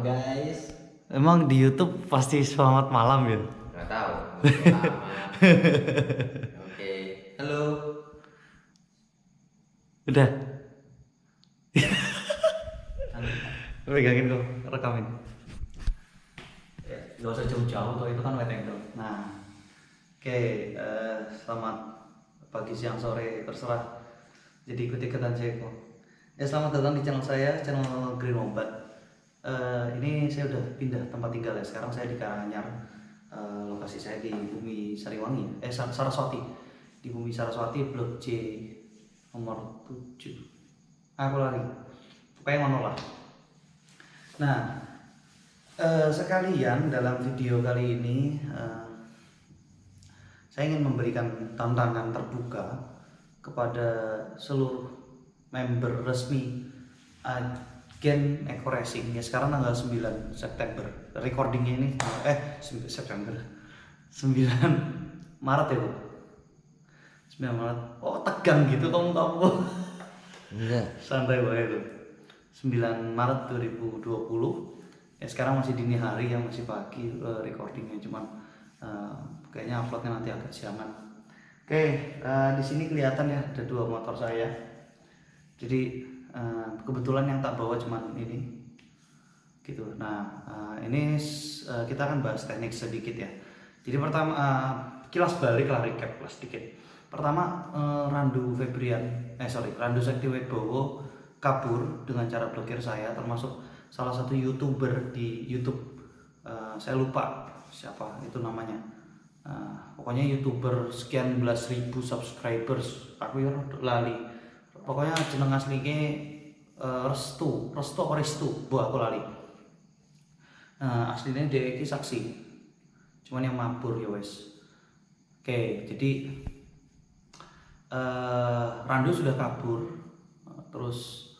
guys. Emang di YouTube pasti selamat malam ya? Nggak tahu. Selamat. Oke. Halo. Udah. Pegangin kok, rekamin. Gak usah jauh-jauh, kalau itu kan wide angle. Nah, oke, selamat pagi, siang, sore, terserah. Jadi ikut-ikutan saya kok. Ya, selamat datang di channel saya, channel Green Obat. Ini saya udah pindah tempat tinggal ya. Sekarang saya di Karanganyar. Lokasi saya di Bumi Sariwangi, Saraswati. Di Bumi Saraswati, Blok J nomor 7. Aku lari. Pokoknya ngono lah. Nah, sekalian dalam video kali ini saya ingin memberikan tantangan terbuka kepada seluruh member resmi agen Eco Racing. Ya, sekarang tanggal 9 September. Recordingnya ini September. 9 Maret ya, Bu. 9 Maret. Oh, tegang gitu kamu. Enggak. Santai banget itu. 9 Maret 2020. Ya, sekarang masih dini hari ya, masih pagi recordingnya, cuman kayaknya uploadnya nanti agak siangan. Oke, di sini kelihatan ya ada 2 motor saya. Jadi kebetulan yang tak bawa cuman ini, gitu. Nah, ini kita akan bahas teknik sedikit ya. Jadi pertama kilas balik lah, recap sedikit. Pertama, Randu Sekti Wibowo kabur dengan cara blokir saya, termasuk salah satu YouTuber di YouTube. Saya lupa siapa itu namanya. Pokoknya YouTuber sekian belas ribu subscribers, aku ya lali. Pokoknya jeneng aslinya Restu, aku lali. Aslinya dia ini saksi, cuman yang mabur ya wes. Oke, jadi Randu sudah kabur, terus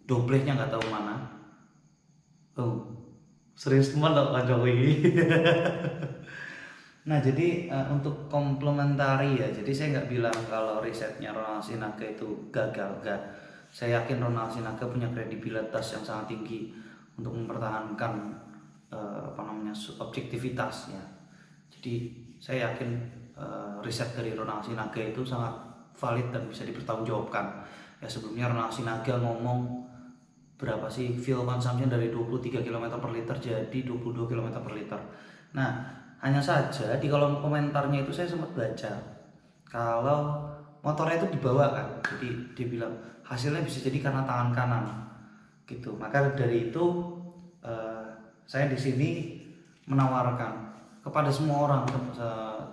doblehnya nggak tahu mana. Oh, serius teman loh Kak Jokowi. Nah, jadi untuk komplementari ya, jadi saya nggak bilang kalau risetnya Ronald Sinaga itu gagal, enggak. Saya yakin Ronald Sinaga punya kredibilitas yang sangat tinggi untuk mempertahankan objektivitasnya. Jadi saya yakin riset dari Ronald Sinaga itu sangat valid dan bisa dipertanggungjawabkan. Ya, sebelumnya Ronald Sinaga ngomong berapa sih fuel consumption dari 23 km per liter jadi 22 km per liter. Nah, hanya saja di kolom komentarnya itu saya sempat baca kalau motornya itu dibawa kan, jadi dia bilang hasilnya bisa jadi karena tangan kanan gitu. Maka dari itu saya di sini menawarkan kepada semua orang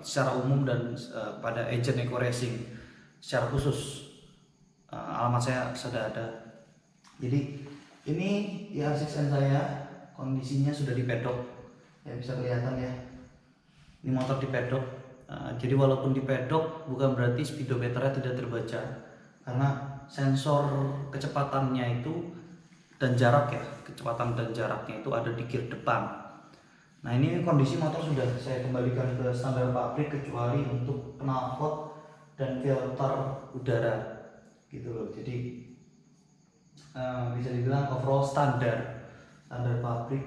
secara umum dan pada agent Eco Racing secara khusus, alamat saya sudah ada. Jadi ini ya asisten saya, kondisinya sudah di pedok ya, bisa kelihatan ya, ini motor di pedok. Jadi walaupun di pedok bukan berarti speedometernya tidak terbaca, karena sensor kecepatannya itu dan jarak ya, kecepatan dan jaraknya itu ada di gear depan. Nah, ini kondisi motor sudah saya kembalikan ke standar pabrik kecuali untuk knalpot dan filter udara gitu loh. Jadi bisa dibilang overall standar pabrik.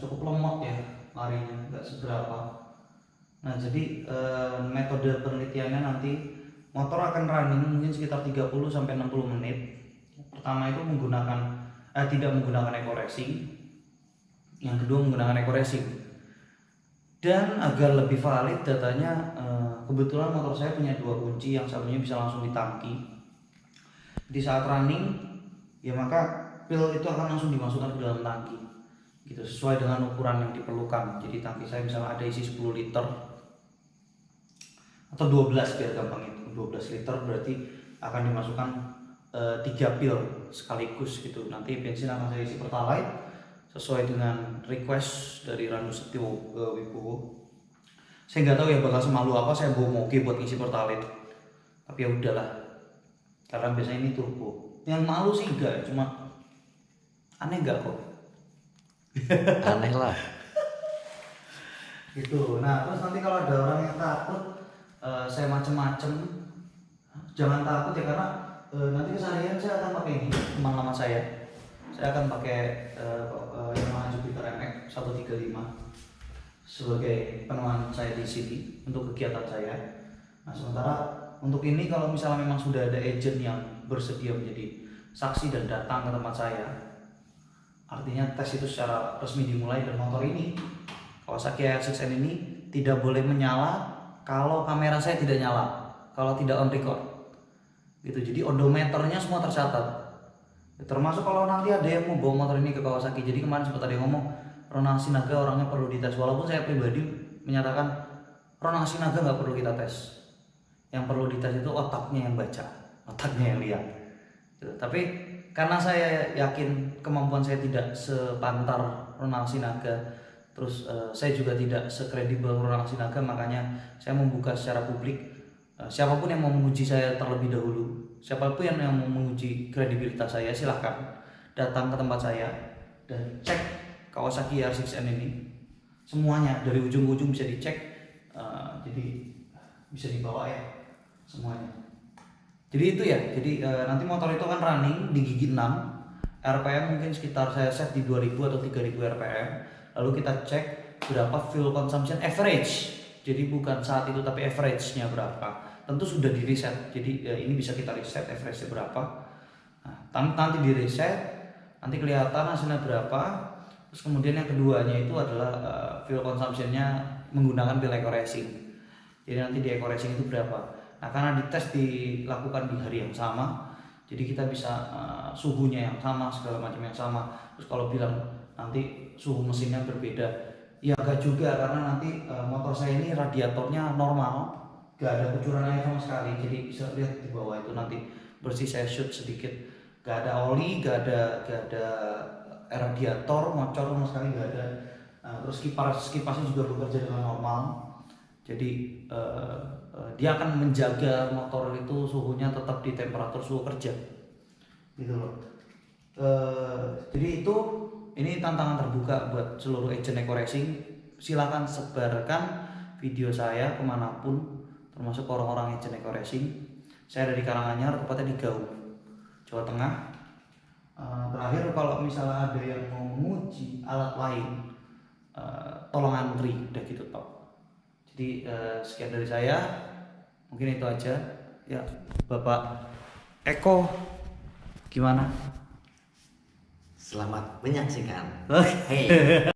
Cukup lemot ya larinya, nggak seberapa. Nah, jadi metode penelitiannya nanti motor akan running mungkin sekitar 30 sampai 60 menit. Pertama itu tidak menggunakan Eco Racing. Yang kedua menggunakan Eco Racing. Dan agar lebih valid datanya, kebetulan motor saya punya 2 kunci yang satunya bisa langsung di tangki. Di saat running ya, maka pil itu akan langsung dimasukkan ke dalam tangki gitu, sesuai dengan ukuran yang diperlukan. Jadi tangki saya misalnya ada isi 10 liter atau 12 biar gampang, itu 12 liter berarti akan dimasukkan 3 pil sekaligus gitu. Nanti bensin akan saya isi pertalite sesuai dengan request dari Randu Sekti Wibowo. Saya nggak tahu ya bakal semalu apa saya bawa moge buat ngisi pertalite, tapi ya udahlah, karena biasanya ini turbo. Yang malu sih enggak, cuma aneh enggak kok. Aneh lah. Gitu. Nah, terus nanti kalau ada orang yang takut saya macem-macem, jangan takut ya, karena nanti keseharian saya akan pakai ini, teman lama saya akan pakai Yamaha Jupiter MX 135 sebagai peneman saya di sini untuk kegiatan saya. Nah, sementara untuk ini kalau misalnya memang sudah ada agent yang bersedia menjadi saksi dan datang ke tempat saya, artinya tes itu secara resmi dimulai dan motor ini Kawasaki AR6N ini tidak boleh menyala kalau kamera saya tidak nyala, kalau tidak on record gitu. Jadi odometernya semua tercatat, termasuk kalau nanti ada yang mau bawa motor ini ke Kawasaki. Jadi kemarin sempat ada yang ngomong Ronald Sinaga orangnya perlu dites, walaupun saya pribadi menyatakan Ronald Sinaga nggak perlu kita tes, yang perlu dites itu otaknya yang baca, otaknya yang lihat gitu. Tapi karena saya yakin kemampuan saya tidak sepantar Ronald Sinaga, terus saya juga tidak sekredibel Ronald Sinaga, makanya saya membuka secara publik. Siapapun yang mau menguji saya terlebih dahulu, siapapun yang mau menguji kredibilitas saya, silahkan datang ke tempat saya dan cek Kawasaki AR6N ini. Semuanya dari ujung ke ujung bisa dicek, jadi bisa dibawa ya semuanya. Jadi itu ya, jadi nanti motor itu kan running di gigi 6, RPM mungkin sekitar saya set di 2000 atau 3000 RPM. Lalu kita cek berapa fuel consumption average, jadi bukan saat itu tapi average-nya berapa. Tentu sudah di reset, jadi ini bisa kita reset average-nya berapa. Nah, nanti di reset, nanti kelihatan hasilnya berapa. Terus kemudian yang keduanya itu adalah fuel consumption-nya menggunakan pil eco racing. Jadi nanti di eco racing itu berapa. Nah, karena dites dilakukan di hari yang sama, jadi kita bisa suhunya yang sama, segala macam yang sama. Terus kalau bilang nanti suhu mesinnya berbeda, ya enggak juga, karena nanti motor saya ini radiatornya normal, gak ada kucuran air sama sekali. Jadi bisa lihat di bawah itu nanti bersih, saya shoot sedikit, gak ada oli, gak ada radiator ngocor sama sekali, gak ada. Terus kipasnya juga bekerja dengan normal. Jadi dia akan menjaga motor itu suhunya tetap di temperatur suhu kerja gitu loh. Jadi ini tantangan terbuka buat seluruh agent eco racing. Silakan sebarkan video saya kemanapun, termasuk orang-orang agent eco racing. Saya ada di Karanganyar, tepatnya di Gaul, Jawa Tengah. Terakhir, kalau misalnya ada yang mau menguji alat lain, tolong antri, udah gitu Pak. Jadi sekian dari saya, mungkin itu aja ya. Bapak Eko gimana? Selamat menyaksikan. Oke. Hey.